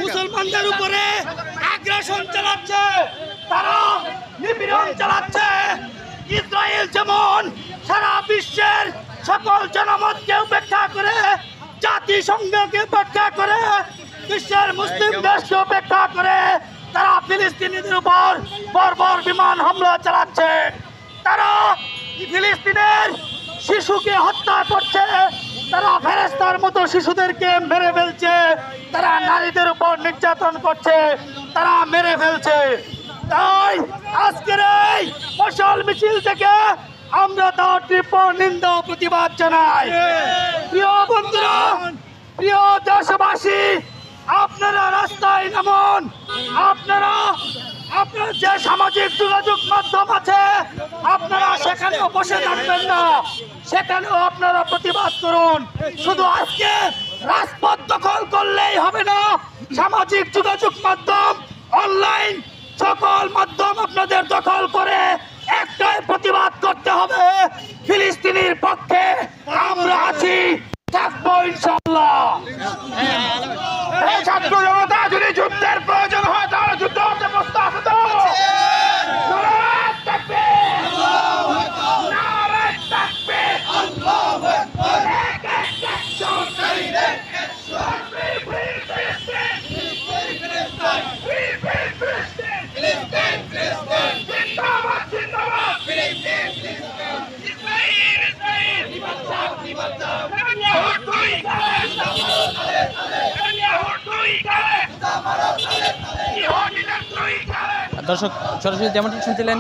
মুসলমানদের উপরে আগ্রাসন চালাচ্ছে, তারা নিপীড়ন চালাচ্ছে। ইসরায়েল যেমন সারা বিশ্বের সকল জনমতকে উপেক্ষা করে, জাতিসংঘকে উপেক্ষা করে, বিশ্বের মুসলিম দেশকে উপেক্ষা করে তারা ফিলিস্তিনিদের উপর বর্বর বিমান হামলা চালাচ্ছে। তারা ফিলিস্তিনের শিশুকে হত্যা করছে, তারা ফেরেশতার মতো শিশুদেরকে মেরে ফেলছে, তারা নারীদের উপর নির্যাতন করছে, তারা মেরে ফেলছে। তাই আজকের এই মশাল মিছিল থেকে আমরা তার তীব্র নিন্দা ও প্রতিবাদ জানাই। প্রিয় বন্ধুরা, প্রিয় দেশবাসী, আপনারা রাস্তায় নামুন। আপনারা আপনার যে সামাজিক যোগাযোগ মাধ্যম আছে আপনারা সেখানেও বসে থাকবেন না, সেখানেও আপনারা প্রতিবাদ করুন। শুধু আজকে রাজপথ দখল করলেই হবে না, সামাজিক যোগাযোগ মাধ্যম, অনলাইন সকল মাধ্যম আপনাদের দখল করে একটাই প্রতিবাদ করতে হবে, ফিলিস্তিনির পক্ষে আমরা আছি, থাকবো ইনশাআল্লাহ। ছাত্র জনতা যদি যুদ্ধের প্রয়োজন হয় তাহলে যুদ্ধ হতে প্রস্তাব দাও। দর্শক, সরাসরি যেমনটি শুনছিলেন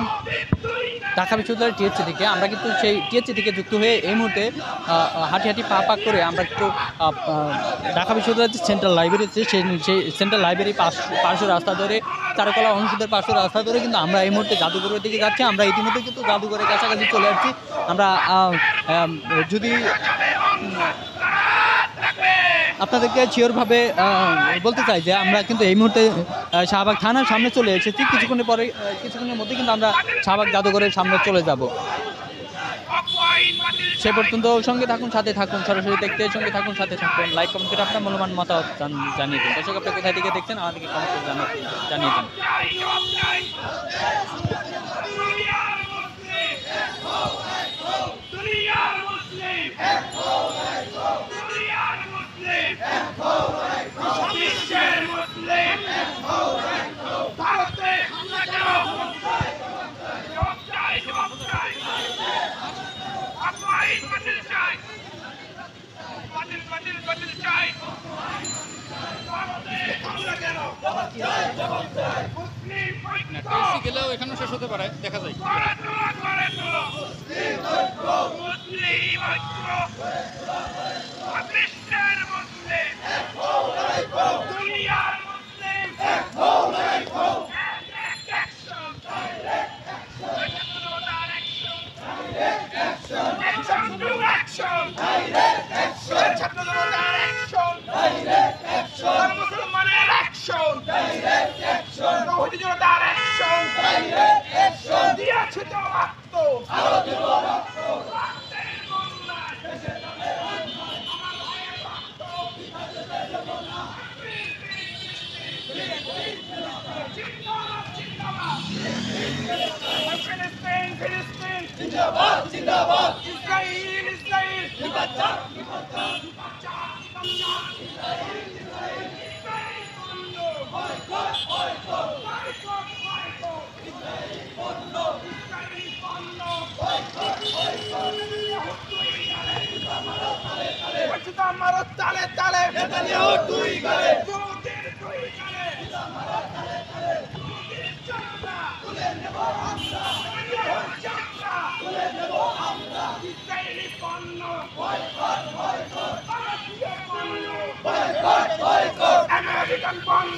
ঢাকা বিশ্ববিদ্যালয়ের টিএসসি থেকে, আমরা কিন্তু সেই টিএসসি থেকে যুক্ত হয়ে এই মুহূর্তে হাঁটি হাঁটি পা পাক করে আমরা কিন্তু ঢাকা বিশ্ববিদ্যালয়ের যে সেন্ট্রাল লাইব্রেরি আছে সেই সেন্ট্রাল লাইব্রেরি পার্শ্ব রাস্তা ধরে, চারুকলা অনুষদের পার্শ্ব রাস্তা ধরে কিন্তু আমরা এই মুহূর্তে জাদুঘরের দিকে যাচ্ছি। আমরা ইতিমধ্যে কিন্তু জাদুঘরের কাছাকাছি চলে আসছি। আমরা যদি আপনাদেরকে শিওরভাবে বলতে চাই যে আমরা কিন্তু এই মুহূর্তে শাহবাগ থানার সামনে চলে এসেছি। কিছুক্ষণের মধ্যে কিন্তু আমরা শাহবাগ জাদুঘরের সামনে চলে যাব। সে পর্যন্ত সঙ্গে থাকুন, সাথে থাকুন, সরাসরি দেখতে সঙ্গে থাকুন, সাথে থাকুন। লাইক কমেন্ট করে আপনার মূল্যবান মতামত জানিয়ে দিন। দর্শক, আপনি কোথায় থেকে দেখছেন আমাদেরকে কমেন্ট করে জানিয়ে দিন। গেলেও এখানে শেষ হতে পারে, দেখা যায়। জিন্দাবাদ, ইসরায়েল জিন্দাবাদ। তালে তালে তুই গলে American Bond,